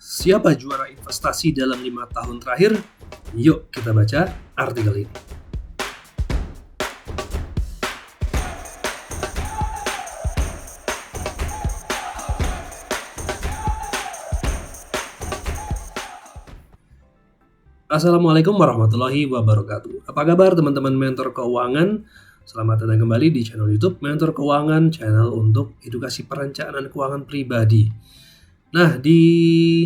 Siapa juara investasi dalam 5 tahun terakhir? Yuk kita baca artikel ini. Assalamualaikum warahmatullahi wabarakatuh. Apa kabar teman-teman mentor keuangan? Selamat datang kembali di channel YouTube Mentor Keuangan, channel untuk edukasi perencanaan keuangan pribadi. Nah, di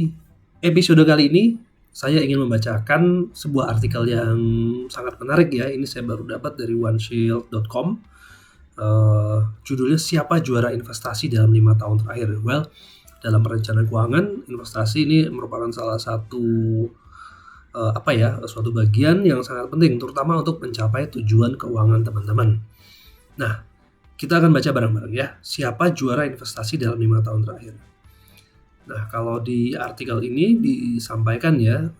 episode kali ini saya ingin membacakan sebuah artikel yang sangat menarik ya. Ini saya baru dapat dari oneshield.com. Judulnya Siapa Juara Investasi dalam 5 tahun terakhir. Well, dalam perencanaan keuangan, investasi ini merupakan salah satu suatu bagian yang sangat penting, terutama untuk mencapai tujuan keuangan teman-teman. Nah, kita akan baca bareng-bareng ya. Siapa juara investasi dalam 5 tahun terakhir? Nah, kalau di artikel ini disampaikan ya,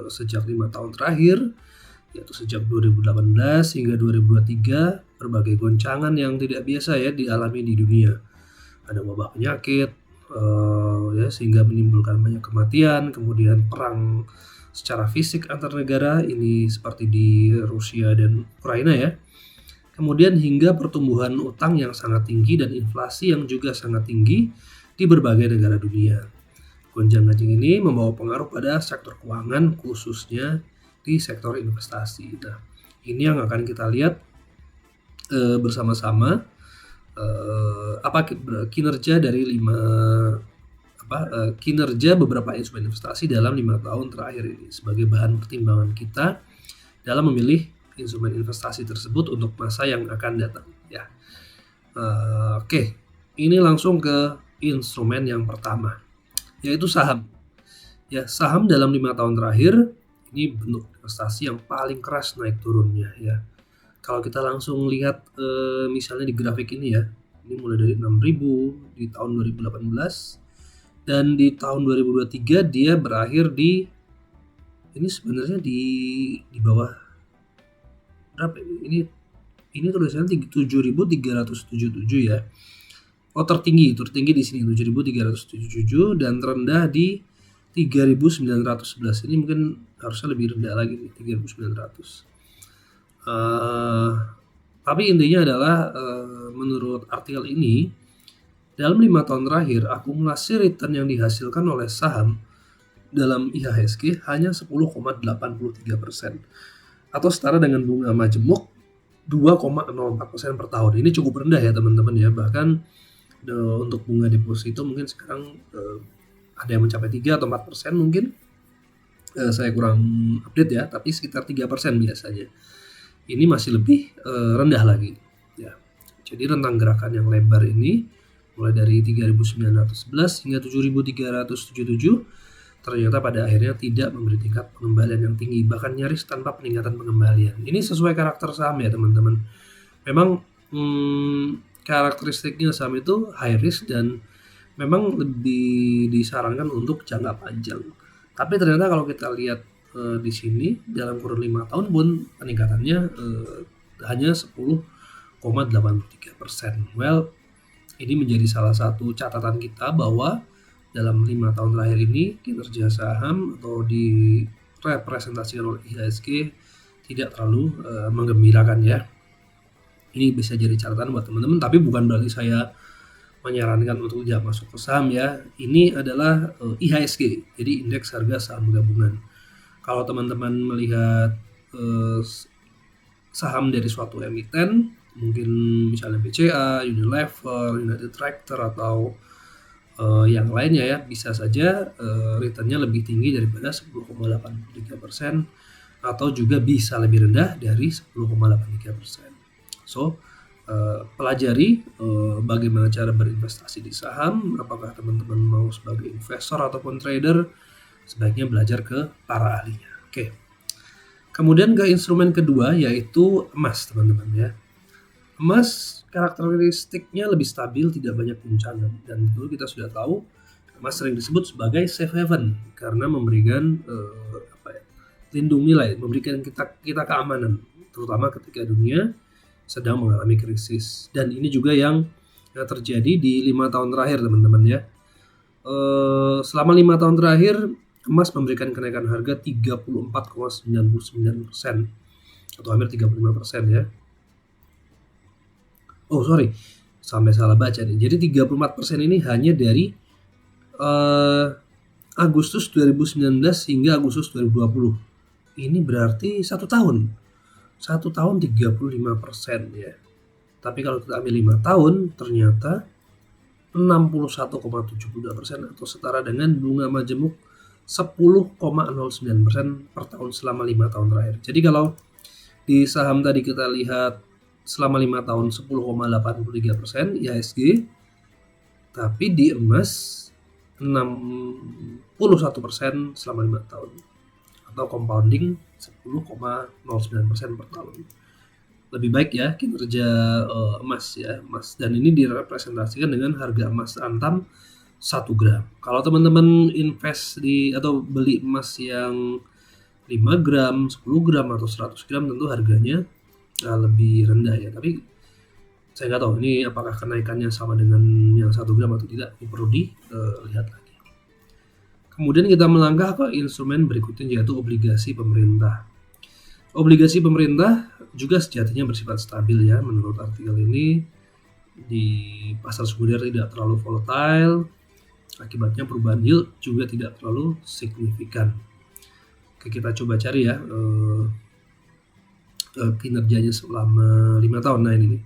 sejak 5 tahun terakhir, yaitu sejak 2018 hingga 2023, berbagai goncangan yang tidak biasa ya dialami di dunia. Ada wabah penyakit, sehingga menimbulkan banyak kematian, kemudian perang secara fisik antar negara, ini seperti di Rusia dan Ukraina ya. Kemudian hingga pertumbuhan utang yang sangat tinggi dan inflasi yang juga sangat tinggi di berbagai negara dunia. Gonjang-ganjing ini membawa pengaruh pada sektor keuangan, khususnya di sektor investasi. Nah, ini yang akan kita lihat bersama-sama kinerja dari kinerja beberapa instrumen investasi dalam 5 tahun terakhir ini sebagai bahan pertimbangan kita dalam memilih instrumen investasi tersebut untuk masa yang akan datang ya. Oke, ini langsung ke instrumen yang pertama, yaitu saham. Ya, saham dalam 5 tahun terakhir ini bentuk investasi yang paling keras naik turunnya ya. Kalau kita langsung lihat misalnya di grafik ini ya, ini mulai dari 6.000 di tahun 2018 dan di tahun 2023 dia berakhir di ini sebenarnya di bawah berapa ini tulisannya 7.377 ya. Oh, tertinggi di sini 7.377 dan terendah di 3.911. Ini mungkin harusnya lebih rendah lagi nih, 3.900. Tapi intinya adalah menurut artikel ini, dalam 5 tahun terakhir, akumulasi return yang dihasilkan oleh saham dalam IHSG hanya 10,83% atau setara dengan bunga majemuk 2,04% per tahun. Ini cukup rendah ya teman-teman ya. Bahkan untuk bunga deposito mungkin sekarang ada yang mencapai 3 atau 4% mungkin. Saya kurang update ya, tapi sekitar 3% biasanya. Ini masih lebih rendah lagi ya. Jadi rentang gerakan yang lebar ini mulai dari 3.911 hingga 7.377 ternyata pada akhirnya tidak memberi tingkat pengembalian yang tinggi, bahkan nyaris tanpa peningkatan pengembalian. Ini sesuai karakter saham ya teman-teman. Memang karakteristiknya saham itu high risk dan memang lebih disarankan untuk jangka panjang. Tapi ternyata kalau kita lihat di sini dalam kurun 5 tahun pun peningkatannya hanya 10,83%. Well, ini menjadi salah satu catatan kita bahwa dalam 5 tahun terakhir ini kinerja saham atau direpresentasikan oleh IHSG tidak terlalu menggembirakan ya. Ini bisa jadi catatan buat teman-teman, tapi bukan berarti saya menyarankan untuk tidak masuk ke saham ya. Ini adalah IHSG, jadi indeks harga saham gabungan. Kalau teman-teman melihat saham dari suatu emiten, mungkin misalnya BCA, Unilever, United Tractor atau yang lainnya ya, bisa saja returnnya lebih tinggi daripada 10,83% atau juga bisa lebih rendah dari 10,83%. So, pelajari bagaimana cara berinvestasi di saham. Apakah teman-teman mau sebagai investor ataupun trader, sebaiknya belajar ke para ahlinya. Oke. Kemudian ke instrumen kedua, yaitu emas teman-teman ya. Emas karakteristiknya lebih stabil, tidak banyak guncangan, dan itu kita sudah tahu emas sering disebut sebagai safe haven karena memberikan lindung nilai, memberikan kita keamanan, terutama ketika dunia sedang mengalami krisis. Dan ini juga yang terjadi di 5 tahun terakhir teman-teman ya. selama 5 tahun terakhir emas memberikan kenaikan harga 34,99% atau hampir 35% ya. Oh sorry, sampai salah baca nih. Jadi 34% ini hanya dari Agustus 2019 hingga Agustus 2020. Ini berarti 1 tahun. 1 tahun 35% ya. Tapi kalau kita ambil 5 tahun, ternyata 61,72% atau setara dengan bunga majemuk 10,09% per tahun selama 5 tahun terakhir. Jadi kalau di saham tadi kita lihat selama 5 tahun 10,83% IHSG, tapi di emas 61% selama 5 tahun atau compounding 10,09% per tahun. Lebih baik ya kinerja emas ya, emas, dan ini direpresentasikan dengan harga emas antam 1 gram. Kalau teman-teman invest di atau beli emas yang 5 gram, 10 gram atau 100 gram tentu harganya lebih rendah ya. Tapi saya nggak tahu ini apakah kenaikannya sama dengan yang 1 gram atau tidak, ini perlu dilihat lagi. Kemudian kita melangkah ke instrumen berikutnya yaitu obligasi pemerintah. Obligasi pemerintah juga sejatinya bersifat stabil ya, menurut artikel ini. Di pasar sekunder tidak terlalu volatile, akibatnya perubahan yield juga tidak terlalu signifikan. Oke, kita coba cari ya kinerjanya selama 5 tahun. Nah ini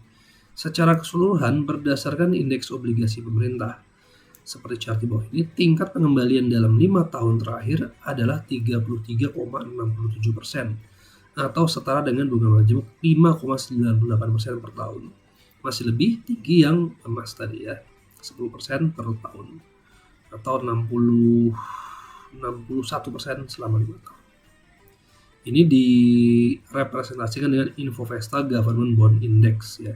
secara keseluruhan berdasarkan indeks obligasi pemerintah seperti chart di bawah ini, tingkat pengembalian dalam 5 tahun terakhir adalah 33,67% atau setara dengan bunga majemuk 5,98% per tahun. Masih lebih tinggi yang emas tadi ya, 10% per tahun atau 61% selama 5 tahun. Ini direpresentasikan dengan Infovesta Government Bond Index ya.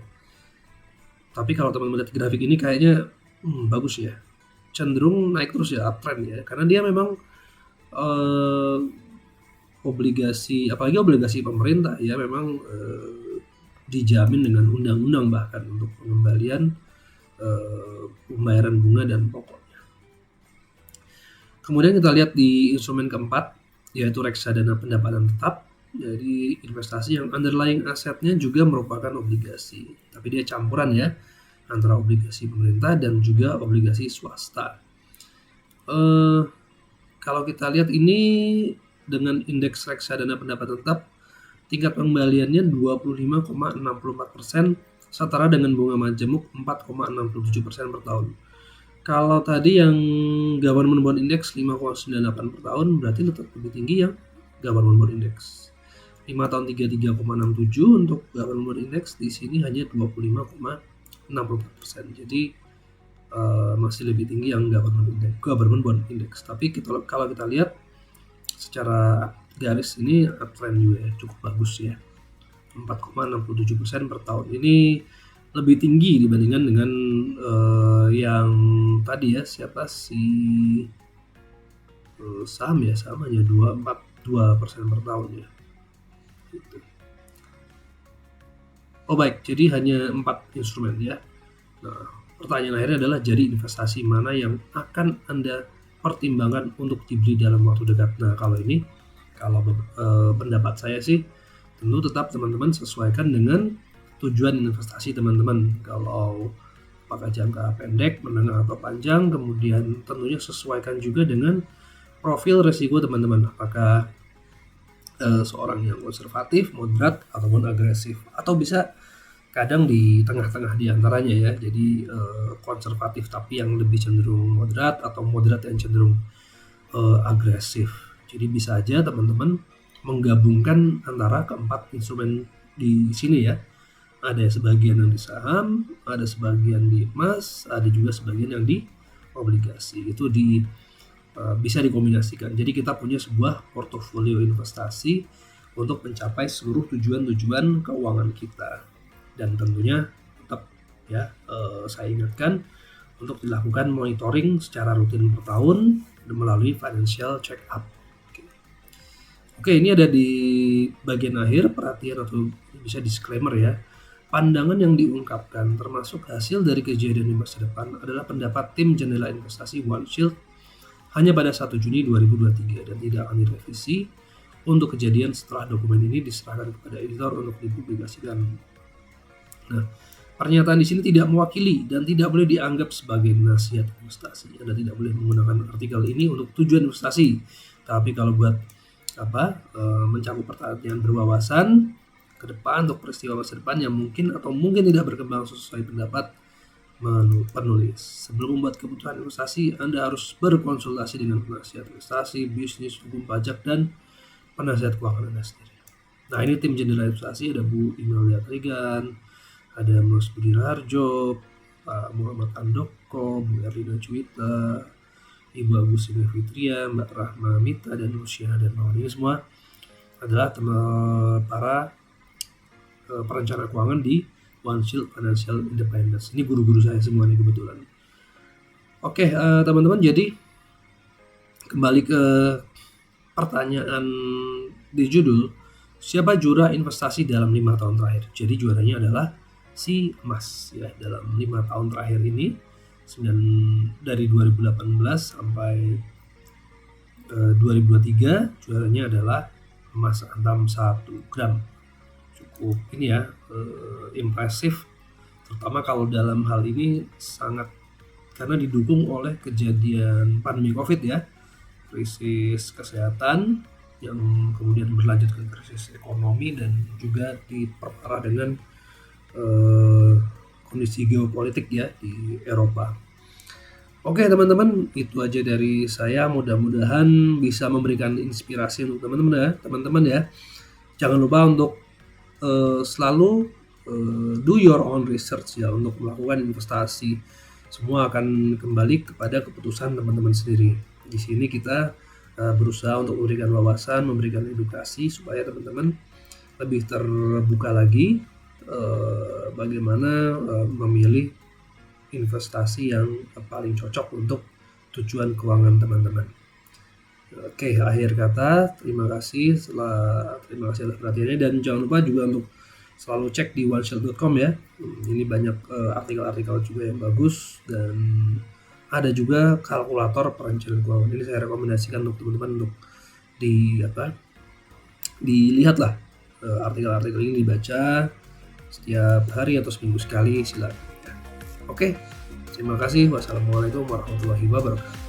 Tapi kalau teman-teman lihat grafik ini kayaknya bagus ya, cenderung naik terus ya, uptrend ya, karena dia memang obligasi, apalagi obligasi pemerintah ya, memang dijamin dengan undang-undang bahkan untuk pengembalian pembayaran bunga dan pokoknya. Kemudian kita lihat di instrumen keempat yaitu reksadana pendapatan tetap. Jadi investasi yang underlying asetnya juga merupakan obligasi, tapi dia campuran ya antara obligasi pemerintah dan juga obligasi swasta. Kalau kita lihat ini dengan indeks reksadana pendapatan tetap, tingkat pengembaliannya 25,64%, setara dengan bunga majemuk 4,67% per tahun. Kalau tadi yang government bond index 5,98 per tahun, berarti tetap lebih tinggi yang government bond index. 5 tahun 33,67 untuk government bond index, di sini hanya 25,64%. Jadi masih lebih tinggi yang government bond index. Tapi kalau kita lihat secara garis ini uptrend juga ya, cukup bagus ya, 4,67% per tahun. Ini lebih tinggi dibandingkan dengan yang tadi ya, siapa sih saham ya, sama hanya 2,42% per tahun ya gitu. Oh baik, jadi hanya 4 instrumen ya. Nah, pertanyaan akhirnya adalah, jadi investasi mana yang akan Anda pertimbangkan untuk dibeli dalam waktu dekat? Nah kalau ini, kalau pendapat saya sih, tentu tetap teman-teman sesuaikan dengan tujuan investasi teman-teman. Kalau apakah jangka pendek, menengah atau panjang, kemudian tentunya sesuaikan juga dengan profil risiko teman-teman. Apakah seorang yang konservatif, moderat, ataupun agresif, atau bisa kadang di tengah-tengah di antaranya ya. Jadi konservatif tapi yang lebih cenderung moderat, atau moderat yang cenderung agresif. Jadi bisa aja teman-teman menggabungkan antara keempat instrumen di sini ya. Ada sebagian yang di saham, ada sebagian di emas, ada juga sebagian yang di obligasi. Itu bisa dikombinasikan. Jadi kita punya sebuah portofolio investasi untuk mencapai seluruh tujuan-tujuan keuangan kita. Dan tentunya tetap ya, saya ingatkan untuk dilakukan monitoring secara rutin per tahun melalui financial check up. Oke, ini ada di bagian akhir perhatian atau bisa disclaimer ya. Pandangan yang diungkapkan termasuk hasil dari kejadian di masa depan adalah pendapat tim jendela investasi One Shield hanya pada 1 Juni 2023 dan tidak akan direvisi untuk kejadian setelah dokumen ini diserahkan kepada editor untuk dipublikasikan. Nah, pernyataan di sini tidak mewakili dan tidak boleh dianggap sebagai nasihat investasi. Anda tidak boleh menggunakan artikel ini untuk tujuan investasi. Tapi kalau buat mencakup pertanyaan berwawasan ke depan untuk peristiwa masa depan yang mungkin atau mungkin tidak berkembang sesuai pendapat penulis. Sebelum membuat keputusan investasi, Anda harus berkonsultasi dengan penasihat investasi, bisnis, hukum pajak, dan penasihat keuangan Anda sendiri. Nah, ini tim jendela investasi, ada Bu Imelda Trigan, ada Mas Budi Raharjo, Pak Muhammad Andoko, Bu Erlina Cuita, Ibu Agustina Fitria, Mbak Rahma Mita, dan Lucia dan Mawar. Ini semua adalah para perencana keuangan di One Shield Financial Independence. Ini guru-guru saya semua nih kebetulan. Oke, teman-teman, jadi kembali ke pertanyaan di judul, siapa juara investasi dalam 5 tahun terakhir? Jadi juaranya adalah si emas ya, dalam 5 tahun terakhir ini dari 2018 sampai 2023 juaranya adalah emas antam 1 gram. Cukup ini ya, impresif, terutama kalau dalam hal ini sangat karena didukung oleh kejadian pandemi COVID ya, krisis kesehatan yang kemudian berlanjut ke krisis ekonomi dan juga diperparah dengan kondisi geopolitik ya di Eropa. Oke teman-teman, itu aja dari saya. Mudah-mudahan bisa memberikan inspirasi untuk teman-teman ya. Jangan lupa untuk selalu do your own research ya untuk melakukan investasi. Semua akan kembali kepada keputusan teman-teman sendiri. Di sini kita berusaha untuk memberikan wawasan, memberikan edukasi supaya teman-teman lebih terbuka lagi bagaimana memilih investasi yang paling cocok untuk tujuan keuangan teman-teman. Oke, akhir kata, terima kasih atas perhatiannya, dan jangan lupa juga untuk selalu cek di oneshield.com ya. Ini banyak artikel-artikel juga yang bagus, dan ada juga kalkulator perencanaan keuangan. Ini saya rekomendasikan untuk teman-teman untuk dilihatlah artikel-artikel ini, dibaca setiap hari atau seminggu sekali, silakan. Oke, terima kasih. Wassalamualaikum warahmatullahi wabarakatuh.